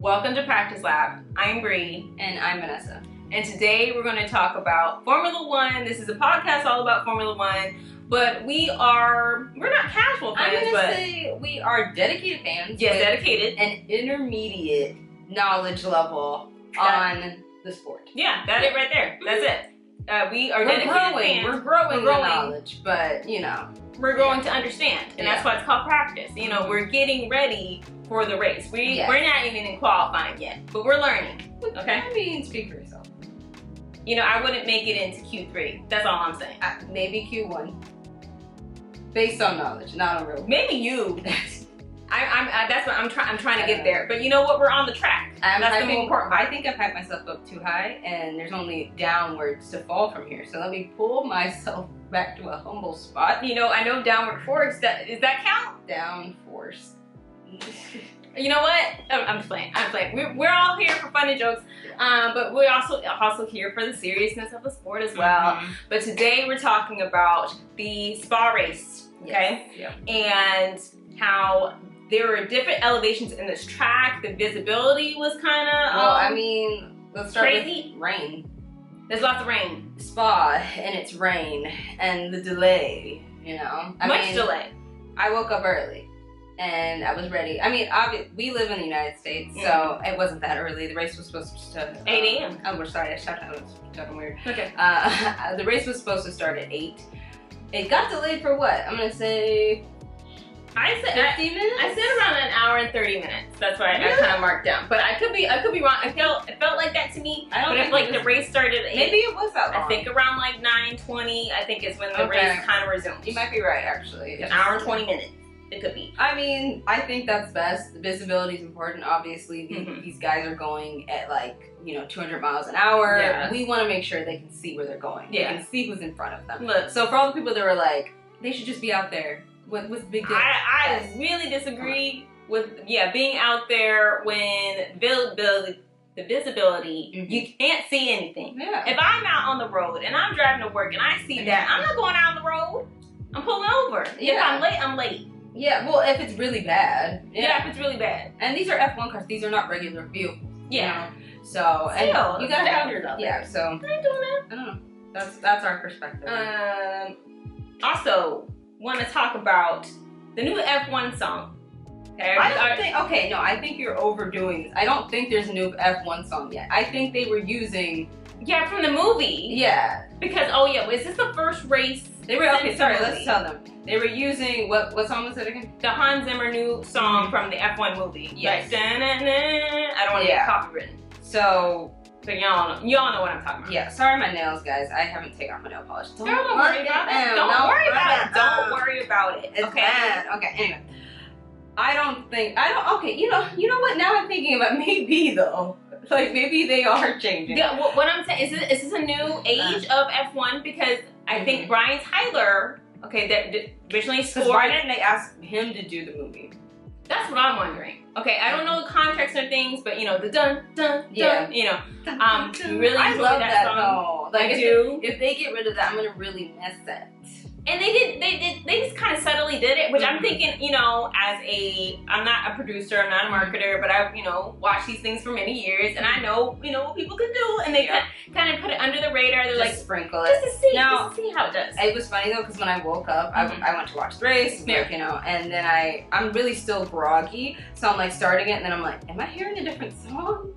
Welcome to Practice Lab. I'm Bree. And I'm Vanessa. And today we're going to talk about Formula One. This is a podcast all about Formula One, but we're not casual fans, I'm going to say we are dedicated fans. Yes, dedicated. An intermediate knowledge level on the sport. Yeah, that's it right there. That's it. We are dedicated fans. We're growing in knowledge, but we're growing to understand, and that's why it's called practice. We're getting ready for the race. We're not even in qualifying yet, but we're learning. Okay. I mean, speak for yourself. I wouldn't make it into Q3. That's all I'm saying. Maybe Q1, based on knowledge, not on real. Maybe you. That's what I'm trying to get there. But you know what? We're on the track. That's the most important part. I think I've hyped myself up too high, and there's only downwards to fall from here. So let me pull myself back to a humble spot. I know downward force. Does that count? Down force. You know what? I'm just playing. We're all here for fun and jokes, but we're also here for the seriousness of the sport as well. Mm-hmm. But today we're talking about the Spa race, okay? Yes. Yeah. And how there were different elevations in this track. The visibility was kind of let's start crazy. with rain. There's lots of rain. Spa and it's rain and the delay. Much delay. I woke up early. And I was ready. We live in the United States, so it wasn't that early. The race was supposed to 8 a.m. Oh, we're sorry. I was talking weird. Okay. The race was supposed to start at 8. It got delayed for what? I'm gonna say. I said 50 minutes. I said around an hour and 30 minutes. That's what I kind of marked down. But I could be wrong. It felt like that to me. I don't but think if the race started at 8, maybe it was that long. I think around like 9:20. I think is when the race kind of resumed. You might be right, actually. An hour and 20 minutes. It could be. I think that's best. The visibility is important. Obviously, these guys are going at 200 miles an hour. Yeah. We want to make sure they can see where they're going. Yeah. They can see who's in front of them. Look, so for all the people that were like, they should just be out there. What's the big deal? I really disagree with being out there when the visibility, you can't see anything. Yeah. If I'm out on the road and I'm driving to work and I see that, I'm not going out on the road. I'm pulling over. Yeah. If I'm late, I'm late. Yeah, well, if it's really bad. Yeah, if it's really bad. And these are F1 cars. These are not regular vehicles. Yeah. So, and still, you gotta have your yeah. So I ain't doing that. I don't know. That's our perspective. Also, want to talk about the new F1 song. Okay. I think you're overdoing this. I don't think there's a new F1 song yet. I think they were using. Yeah, from the movie. Yeah. Because is this the first race? They were let's tell them. They were using what song was it again? The Hans Zimmer new song from the F1 movie. Yes. Like, I don't want to get copywritten. So y'all know what I'm talking about. Yeah. Sorry, my nails, guys. I haven't taken off my nail polish. Don't worry about it. Don't worry about it. It's bad. Okay. Anyway, Okay. You know what? Now I'm thinking about maybe though. Like maybe they are changing. Yeah. What I'm saying is this a new age of F1 because I think Brian Tyler. Okay, that originally scored. Why didn't they ask him to do the movie? That's what I'm wondering. Okay, I don't know the contracts or things, but the dun dun dun. Really I enjoy love that song. though. Like if they get rid of that, I'm gonna really miss it. And they just kind of subtly did it, which I'm thinking, I'm not a producer, I'm not a marketer, but I've, watched these things for many years, and I know, what people can do, and they kind of put it under the radar. They're just sprinkle it. Just to see how it does. It was funny though, because when I woke up, I went to watch the race, and then I'm really still groggy, so I'm like starting it, and then I'm like, am I hearing a different song?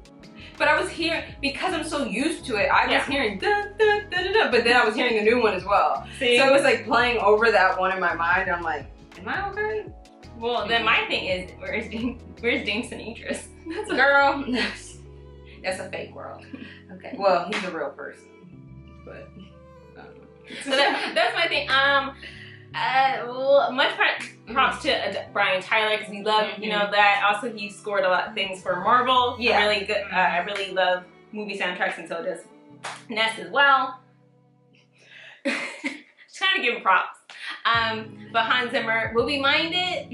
But I was hearing, because I'm so used to it, I was hearing da, da, da, da, da, but then I was hearing the new one as well. See? So it was like playing over that one in my mind. I'm like, am I okay? Well, then my thing is, where's James and Idris? Girl, that's a fake world. Okay, well, he's a real person, but. So that's my thing. Much props to Brian Tyler because we love that. Also, he scored a lot of things for Marvel. Yeah, really good. I really love movie soundtracks, and so does Ness as well. Just trying to give him props. But Hans Zimmer, will we mind it?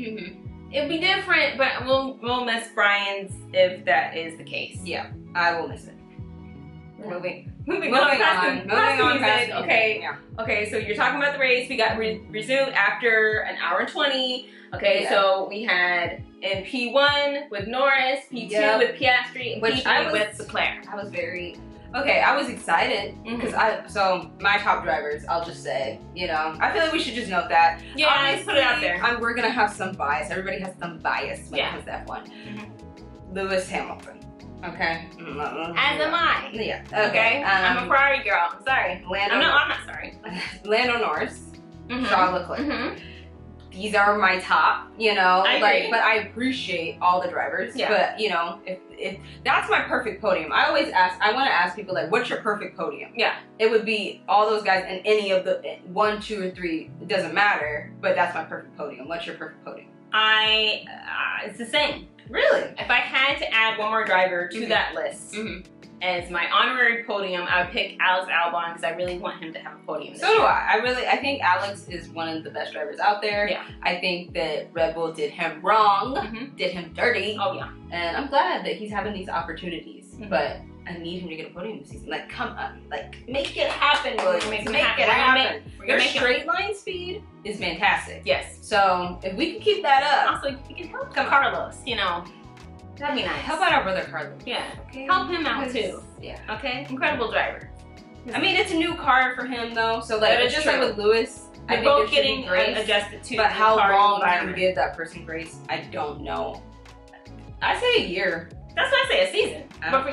It'll be different, but we'll miss Brian's if that is the case. Yeah, I will miss it. Moving on past music. Okay. Yeah. Okay, so you're talking about the race. We got resumed after an hour and 20. Okay, so we had Yeah. in P1 with Norris, P2 with Piastri, and P3 with Leclerc. I was very I was excited because so my top drivers, I'll just say, you know, I feel like we should just note that. Yeah, obviously, put it out there. We're gonna have some bias. Everybody has some bias when it comes to F1. Lewis Hamilton. Okay. As am I. Yeah. Okay. I'm a Ferrari girl. I'm sorry. I'm not sorry. Lando Norris. Charles Leclerc. These are my top, you know, but I appreciate all the drivers. Yeah. But, you know, if that's my perfect podium. I want to ask people, like, what's your perfect podium? Yeah. It would be all those guys and any of the 1, 2, or 3. It doesn't matter, but that's my perfect podium. What's your perfect podium? It's the same. Really? If I had to add one more driver to that list, as my honorary podium, I would pick Alex Albon because I really want him to have a podium this year. So do I. I think Alex is one of the best drivers out there. Yeah. I think that Red Bull did him wrong, did him dirty. Oh yeah. And I'm glad that he's having these opportunities, but I need him to get a podium this season. Like, come on, like, make it happen, Williams. Make it happen. Your straight line speed is fantastic. Yes. So if we can keep that up, also we can help Carlos. You know. That'd be nice. How about our brother Carlos? Yeah. Okay. Help him out too. Yeah. Okay. Incredible driver. I mean, it's a new car for him though, so like it's just like with Lewis. They're both getting adjusted to. But how long do you give that person grace? I don't know. I say a year. That's what I say, a season. But for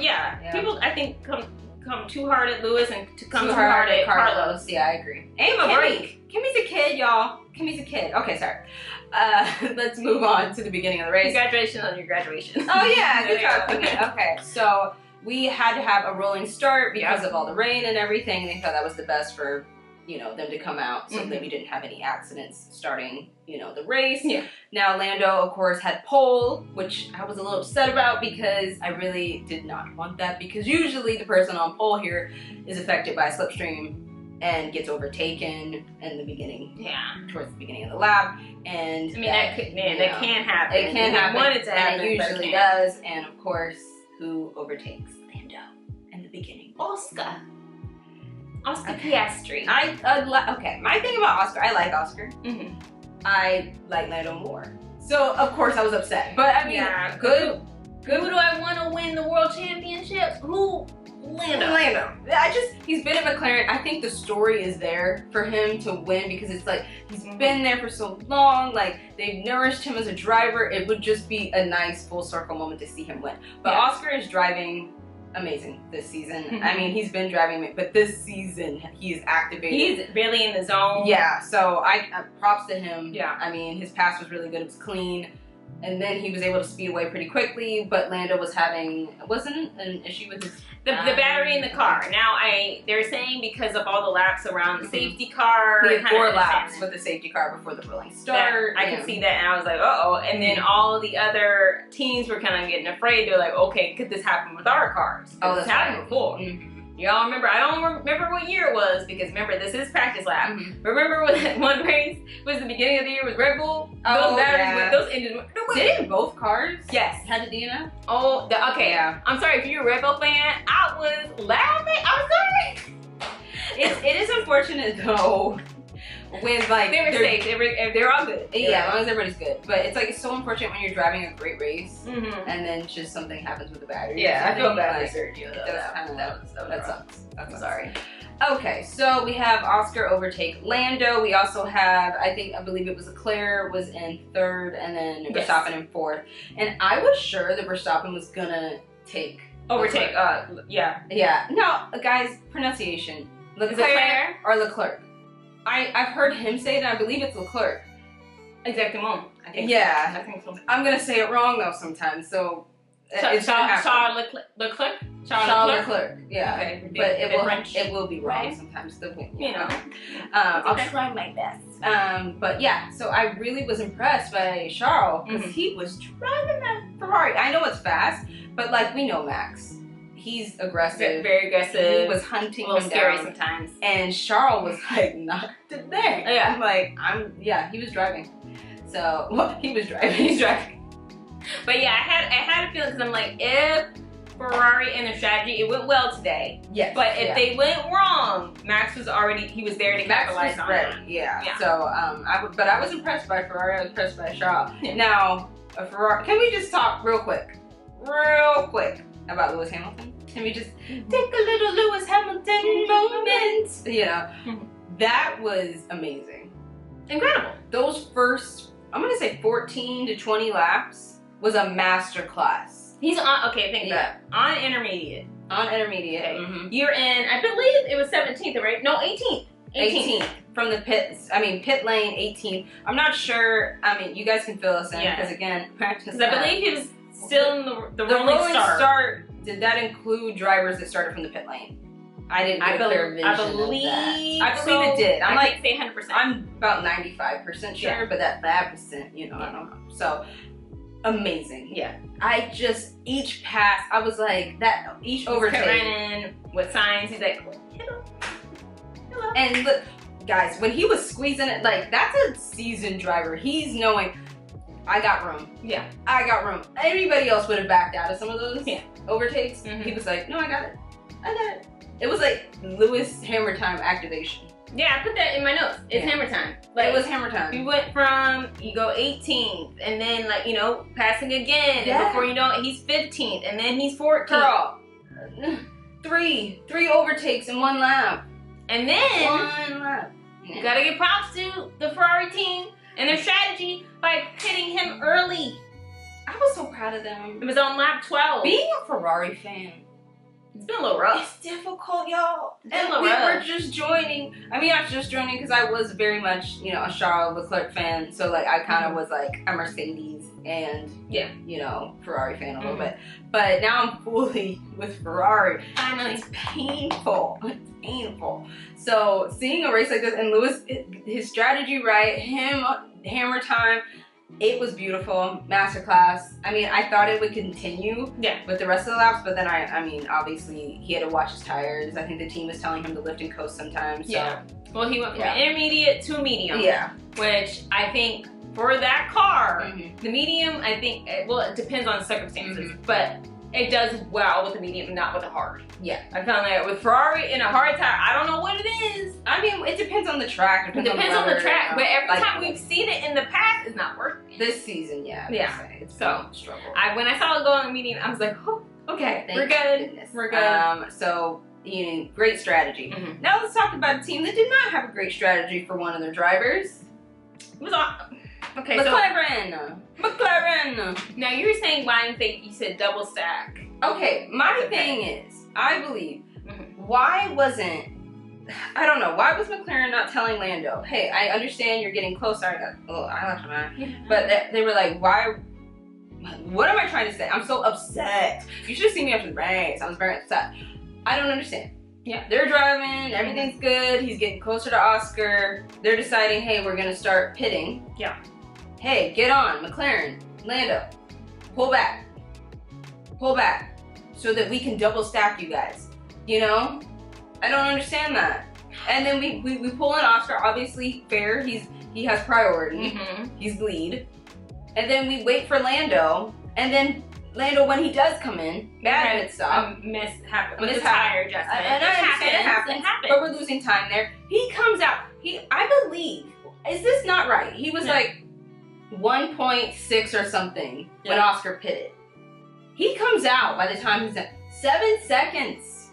people I think come too hard at Lewis and come too hard at Carlos. Yeah, I agree. Aim a break. Kimmy's a kid, y'all. Kimmy's a kid. Okay, sorry. Let's move on to the beginning of the race. Congratulations on your graduation. Oh yeah, good job. Okay, so we had to have a rolling start because of all the rain and everything. And they thought that was the best for, you know, them to come out so that we didn't have any accidents starting, you know, the race. Yeah. Now Lando, of course, had pole, which I was a little upset about because I really did not want that, because usually the person on pole here is affected by a slipstream and gets overtaken in the beginning. Yeah. Towards the beginning of the lap. And I mean, that can happen. It can happen. Want it to happen, and it usually does. And of course, who overtakes Lando in the beginning? Oscar Piastri. Okay, my thing about Oscar, I like Oscar. I like Lando more. So of course I was upset. But I mean, good. Who do I want to win the world championship? Who? Lando. He's been at McLaren. I think the story is there for him to win because it's like he's been there for so long. Like, they've nourished him as a driver. It would just be a nice full circle moment to see him win. But Oscar is driving amazing this season. I mean, he's been driving, but this season he is activated. He's really in the zone. Yeah. So I props to him. Yeah. I mean, his pass was really good. It was clean. And then he was able to speed away pretty quickly, but Lando was wasn't an issue with his the battery in the car. Now they're saying because of all the laps around the safety car. We had 4 laps with the safety car before the rolling start. I could see that, and I was like, and then all the other teams were kind of getting afraid. They're like, okay, could this happen with our cars? This happened before. Y'all remember, I don't remember what year it was, because remember, this is practice lap. Remember when that one race was the beginning of the year with Red Bull? Those batteries with those engines. Didn't both cars? Yes. Had a DNF? Oh, okay. Yeah. I'm sorry, if you're a Red Bull fan, I was laughing. I'm sorry. It is unfortunate though. When like they were safe, they're all good. Yeah, as long as everybody's good. But it's like it's so unfortunate when you're driving a great race and then just something happens with the battery. Yeah, I feel bad for Sergio. That sucks. I'm sorry. Okay, so we have Oscar overtake Lando. We also have, I believe it was Leclerc was in 3rd, and then Verstappen in 4th. And I was sure that Verstappen was gonna overtake. Yeah. No, guys, pronunciation. Leclerc or Leclerc. I've heard him say it, and I believe it's Leclerc. Exactement. I think I think so. I'm gonna say it wrong though sometimes, so it's Charles Leclerc. Yeah. Okay. But it will be wrong sometimes. I'll try my best. But yeah, so I really was impressed by Charles because he was driving that Ferrari. I know it's fast, but like we know Max. He's aggressive. Very aggressive. He was hunting a little him scary down. sometimes. And Charles was like, not today. Yeah. He was driving. So, he was driving. He's driving. But yeah, I had a feeling, because I'm like, if Ferrari and the strategy, it went well today. Yes. But if they went wrong, Max was he was there to capitalize on it. Yeah. So, but I was impressed by Ferrari. I was impressed by Charles. Yeah. Now, a Ferrari. Can we just talk real quick about Lewis Hamilton? Can we just take a little Lewis Hamilton moment? You know, that was amazing. Incredible. Those first, I'm gonna say 14 to 20 laps was a masterclass. He's on, okay, think that. On intermediate. On intermediate. Okay. You're in, I believe it was 17th, right? No, 18th. 18th. From the pits, pit lane 18th. I'm not sure, you guys can fill us in, because again, practice. Because I believe he was still in the rolling start. Did that include drivers that started from the pit lane? I didn't get a clear vision I believe it did. I'm like, say 100%. I'm about 95% sure, but that 5%, I don't know. So, amazing. Yeah. Each pass, I was like, each overtake. Ran in with signs, he's like, hello. Hello. And look, guys, when he was squeezing it, like, that's a seasoned driver. He's knowing, I got room. Yeah. I got room. Anybody else would have backed out of some of those overtakes. He was like, no, I got it. I got it. It was like Lewis Hammer Time activation. Yeah, I put that in my notes. It's hammer time. Like, it was hammer time. You went from, you go 18th, and then, like, passing again. And before you know it, he's 15th, and then he's 14th. Girl, three overtakes in one lap. And then, one lap. You gotta give props to the Ferrari team and their strategy by hitting him early. I was so proud of them. It was on lap 12. Being a Ferrari fan, it's been a little rough. It's difficult, y'all. And we were just joining. Not just joining because I was very much, a Charles Leclerc fan. So, like, I kind of was like a Mercedes and, Ferrari fan a little bit. But now I'm fully with Ferrari. Finally. It's painful. It's painful. So, seeing a race like this and Lewis, his strategy right, him, hammer time. It was beautiful. Masterclass. I thought it would continue with the rest of the laps, but then obviously he had to watch his tires. I think the team was telling him to lift and coast sometimes. So. Yeah. Well, he went from intermediate to medium. Yeah. Which I think for that car, the medium, I think, it depends on the circumstances, but it does well with the medium and not with the hard. Yeah. I found that with Ferrari in a hard tire, I don't know what it is. It depends on the track. It depends on the track, but every time we've seen it in the past, it's not working. This season, yeah. It's so struggle. When I saw it go on the medium, I was like, oh, okay, we're good. Goodness. We're good. So, great strategy. Now let's talk about a team that did not have a great strategy for one of their drivers. It was awesome. Okay, McLaren. Now you were saying why you said double stack. Okay, my thing is, I believe, why was McLaren not telling Lando, hey, I understand you're getting closer. I got a little eyelash on my eye. But they were like, why? What am I trying to say? I'm so upset. You should have seen me after the race. I was very upset. I don't understand. Yeah. They're driving, everything's good. He's getting closer to Oscar. They're deciding, hey, we're going to start pitting. Yeah. Hey, get on, McLaren, Lando, pull back, so that we can double stack you guys, I don't understand that. And then we pull in Oscar, obviously fair, he has priority, he's lead. And then we wait for Lando, and then Lando, when he does come in, bad pit stop. Mishap with the tire adjustment. And I understand it happens, but we're losing time there. He comes out, I believe, is this not right? He was like 1.6 or something when Oscar pitted. He comes out by the time he's at 7 seconds.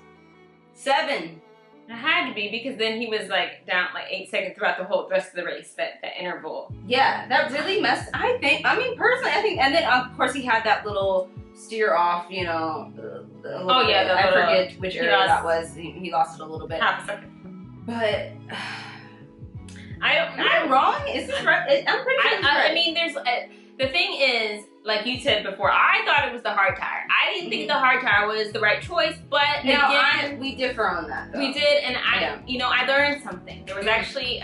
7. It had to be because then he was like down like 8 seconds throughout the whole rest of the race, that interval. Yeah, that really messed. Personally, I think, and then of course he had that little steer off, I forget which area that was. He lost it a little bit. Half a second. But am I wrong? Is this right? I'm pretty sure it's right. There's the thing is, like you said before, I thought it was the hard tire. I didn't think the hard tire was the right choice, but again, we differ on that, though. We did, and I learned something. There was actually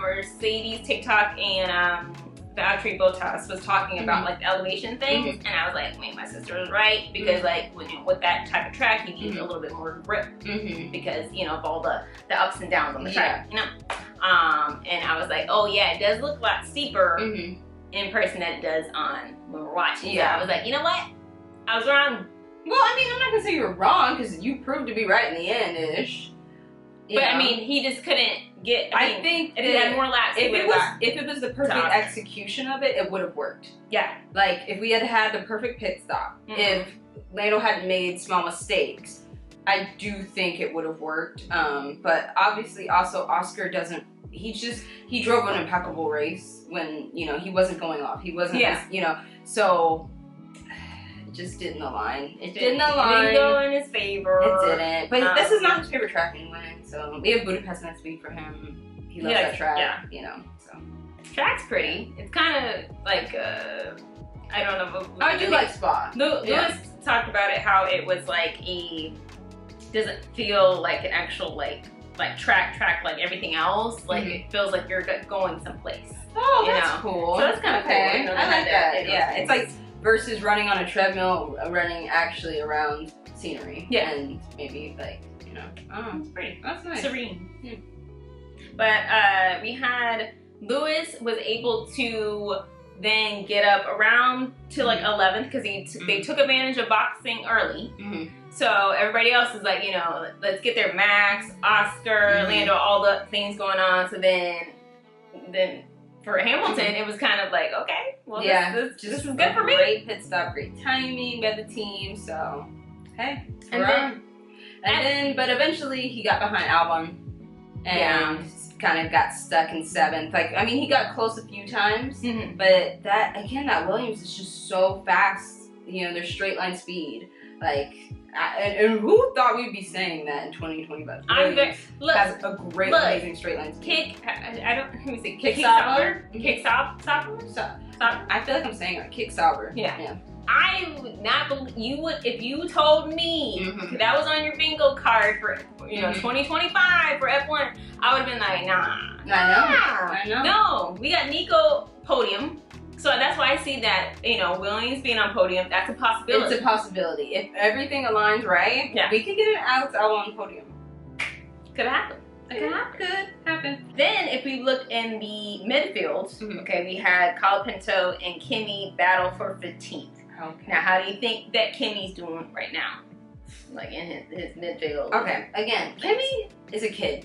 Mercedes TikTok and Valtteri Bottas was talking about like the elevation things, and I was like, wait, my sister was right, because like with that type of track, you need a little bit more grip because of all the ups and downs on the track, and I was like, oh yeah, it does look a lot steeper in person than it does on when we're watching. So I was like, you know what? I was wrong. Well, I'm not gonna say you were wrong because you proved to be right in the end, ish. But he just couldn't get. I think if he had more laps, if it was the perfect execution of it, it would have worked. Yeah. Like if we had had the perfect pit stop, if Lando hadn't made small mistakes, I do think it would have worked. But obviously, also Oscar doesn't. He drove an impeccable race when he wasn't going off. He wasn't. So. It just didn't align. It didn't align. It didn't go in his favor. It didn't. But this is not his favorite track anyway. So we have Budapest next week for him. He loves that track. Yeah. So track's pretty. It's kind of like I don't know. I do like Spa. Lewis talked about it, how it was like doesn't feel like an actual like track like everything else. Like it feels like you're going someplace. Oh, that's cool. So that's kind of cool. I like that. Yeah, it's like versus running on a treadmill, running actually around scenery. Yeah. And maybe like, it's pretty. That's nice. Serene. Yeah. But we had Lewis was able to then get up around to like 11th because they took advantage of boxing early. So everybody else is like, let's get their Max, Oscar, Lando, all the things going on. So then for Hamilton, it was kind of like, okay, well, this is good for me. Great pit stop, great timing by the team. So, okay. But eventually he got behind Albon and kind of got stuck in 7th. Like, I mean, he got close a few times, but that Williams is just so fast. Their straight line speed. Like, and who thought we'd be saying that in 2025? Has a great, amazing straight line speed. Kick Sauber? Kick Sauber? I feel like I'm saying it. Kick Sauber. Yeah. I would not believe you would if you told me that was on your bingo card for 2025 for F1. I would have been like, nah. I know. No, we got Nico podium. So that's why I see that, Williams being on podium, that's a possibility. It's a possibility. If everything aligns right, we could get an Alex Albon podium. Could happen. Could happen. Then if we look in the midfield, we had Colapinto and Kimi battle for 15th. Okay. Now, how do you think that Kimi's doing right now? Like in his midfield. Okay. Again, Kimi is a kid,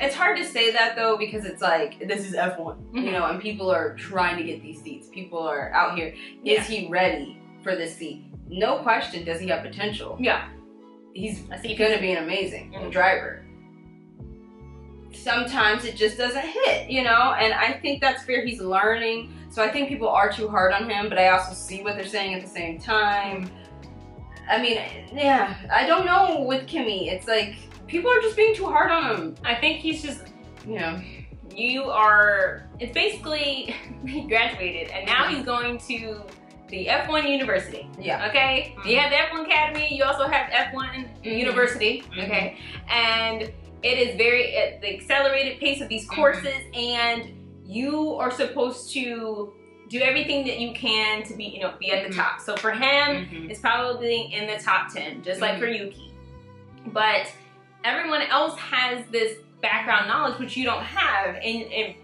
it's hard to say that though because it's like this is F1, and people are trying to get these seats. People are out here. Is he ready for this seat? No question. Does he have potential? Yeah, he's going to be an amazing driver. Sometimes it just doesn't hit, and I think that's fair. He's learning, so I think people are too hard on him. But I also see what they're saying at the same time. I mean, I don't know with Kimi. It's like. People are just being too hard on him. I think he's just, it's basically, he graduated and now he's going to the F1 University. Yeah. Okay? You have the F1 Academy, you also have F1 University. Okay? And it is at the accelerated pace of these courses and you are supposed to do everything that you can to be at the top. So for him, it's probably in the top 10, just like for Yuki. But everyone else has this background knowledge which you don't have, and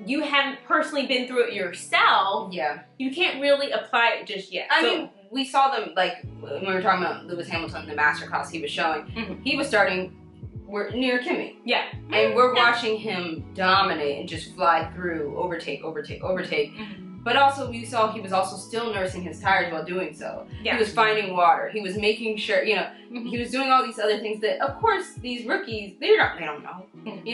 you haven't personally been through it yourself. Yeah, you can't really apply it just yet. I mean, we saw them like when we were talking about Lewis Hamilton, the masterclass he was showing. He was starting near Kimi. Yeah, and we're watching him dominate and just fly through, overtake. But also, we saw he was also still nursing his tires while doing so. Yeah. He was finding water. He was making sure, he was doing all these other things that, of course, these rookies, they don't know. They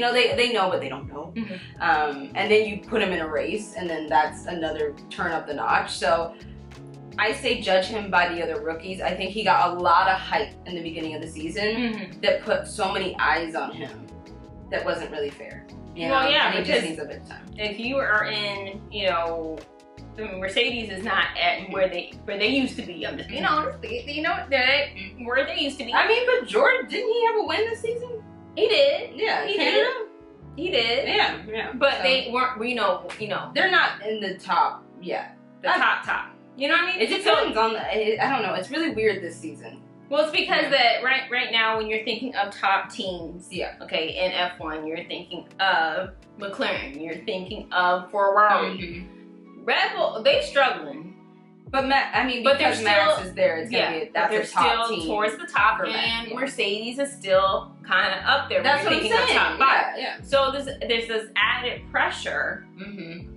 know, but they don't know. And then you put him in a race, and then that's another turn up the notch. So I say judge him by the other rookies. I think he got a lot of hype in the beginning of the season that put so many eyes on him that wasn't really fair. Well, yeah, and he because just needs a bit of time. If you are in, Mercedes is not at where they used to be. I'm just being honest. They're where they used to be. I mean, but Jordan, didn't he have a win this season? He did. Yeah, he Canada. did. He did. Yeah. But they weren't. They're not in the top yet. The top. You know what I mean? It depends on I don't know. It's really weird this season. Well, it's because that right now when you're thinking of top teams, okay, in F1, you're thinking of McLaren, you're thinking of Ferrari. Red Bull, they struggling. But But they're because Max is there, it's gonna be that's they're a top still team towards the top, for Max, and yeah. Mercedes is still kind of up there. That's when what you're I'm thinking saying. of top five. Yeah. So there's this added pressure,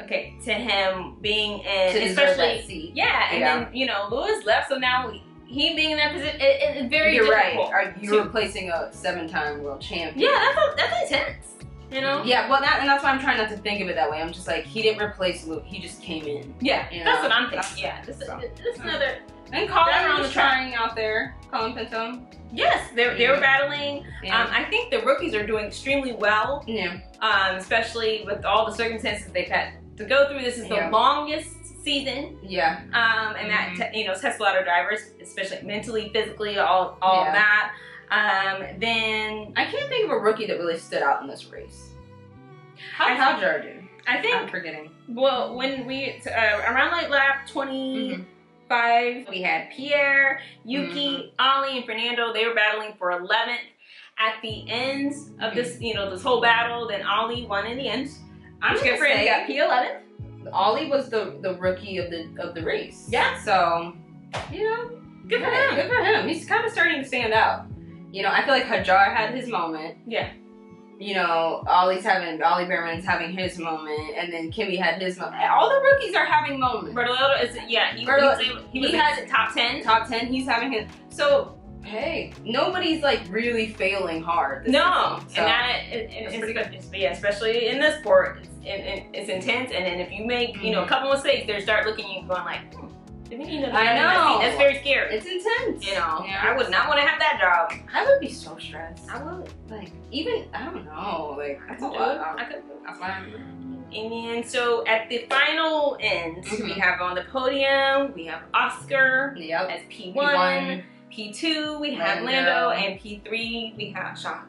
okay, to him being in, To especially that seat. yeah, and then Lewis left, so now he being in that position, it's very You're difficult. right. You're replacing a 7-time world champion. Yeah, that's intense. Yeah, well, and that's why I'm trying not to think of it that way. I'm just like, he didn't replace Luke. He just came in. Yeah, that's what I'm thinking. Yeah, this is another. And Colin was trying out there. Colin Pinto. Yes, they were battling. Yeah. I think the rookies are doing extremely well. Yeah. Especially with all the circumstances they've had to go through. This is the longest season. Yeah. And that tests a lot of drivers, especially mentally, physically, all of that. Then I can't think of a rookie that really stood out in this race. How'd Jar do? I think I'm forgetting. Well, when we around like lap 25, we had Pierre, Yuki, Ollie, and Fernando. They were battling for 11th. At the end of this, this whole battle, then Ollie won in the end. I'm good for him. He got P11. Ollie was the rookie of the race. Yeah. So, good for him. Good for him. He's kind of starting to stand out. I feel like Hajar had his moment. Yeah. Ollie Behrman's having his moment, and then Kimi had his moment. All the rookies are having moments. Bertolotto is, he was top 10. Top 10, he's having his. So, hey, nobody's like really failing hard. No, so, it's pretty good. Especially in this sport, it's intense, and then if you make, a couple mistakes, they start looking at you going like, I know. That's very scary. It's intense. I would not want to have that job. I would be so stressed. I would. Like, even, I don't know. Like, that's a lot. I could. That's what I'm doing. And so at the final end, we have on the podium, we have Oscar as P1. P2, we have Lando. And P3, we have Charles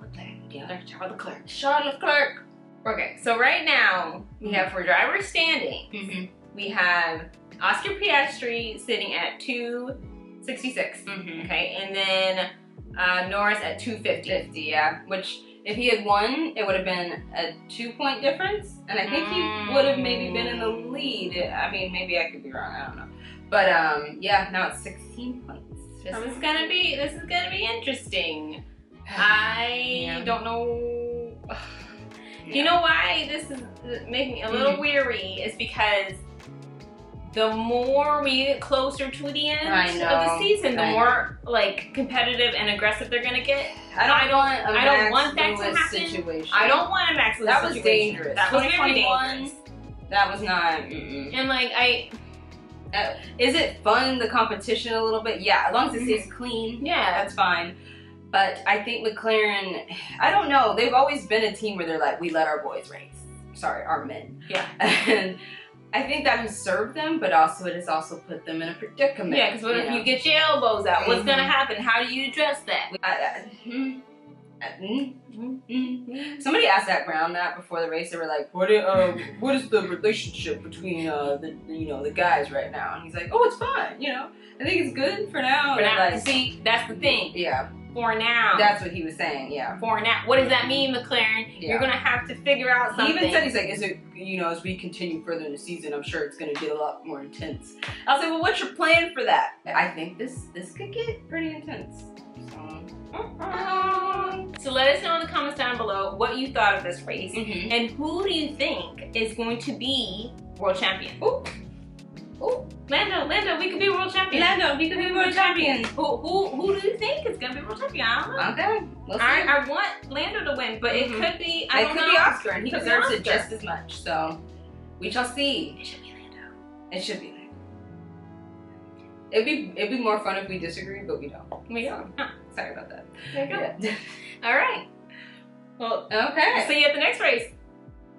Leclerc. Charles Leclerc. Okay, so right now, we have for driver standing, we have Oscar Piastri sitting at 266, okay, and then Norris at 250. Yeah, which if he had won, it would have been a 2-point difference, and I think he would have maybe been in the lead. I mean, maybe I could be wrong. I don't know, but now it's 16 points. This is gonna be interesting. I don't know. You know why this is making me a little weary? Is because the more we get closer to the end of the season, the more like competitive and aggressive they're gonna get. I don't want that to happen. Situation. I don't want a Max Lewis situation. That was dangerous. That was very dangerous. That was not. And like is it fun, the competition a little bit? Yeah, as long as it stays clean. Yeah, that's fine. But I think McLaren, I don't know. They've always been a team where they're like, we let our boys race. Sorry, our men. Yeah. And I think that has served them, but also it has also put them in a predicament. Yeah, because what if you get your elbows out? What's going to happen? How do you address that? Somebody asked Zach Brown that before the race. They were like, "What is the relationship between the guys right now?" And he's like, "Oh, it's fine. I think it's good for now." For now, like, see, that's the thing. Yeah. For now. That's what he was saying. Yeah. For now. What does that mean, McLaren? Yeah. You're gonna have to figure out something. He even said, he's like, "Is it as we continue further in the season, I'm sure it's gonna get a lot more intense." I was like, "Well, what's your plan for that?" I think this could get pretty intense. So let us know in the comments down below what you thought of this race and who do you think is going to be world champion? Ooh, Lando, we could be world champion. Lando, we could be world champion. Who do you think is gonna be world champion? I don't know. Okay, we'll see. I want Lando to win, but it could be. It could be Oscar, and he deserves it just as much. So we shall see. It should be Lando. It should be Lando. It'd be more fun if we disagree, but we don't. We don't. Oh, sorry about that. There you go. Yeah. All right. Well, okay. See you at the next race.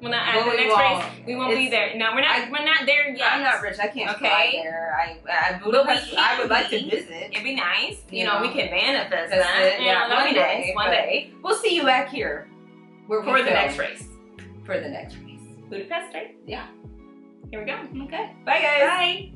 Well, not at the next race. We won't be there. No, we're not there yet. I'm not rich. I can't fly there. I would like to visit. It'd be nice. We can manifest that. that. Yeah, that'd be nice. One day. We'll see you back here. For the next race. For the next race. Budapest, right? Yeah. Here we go. Okay. Bye, guys. Bye.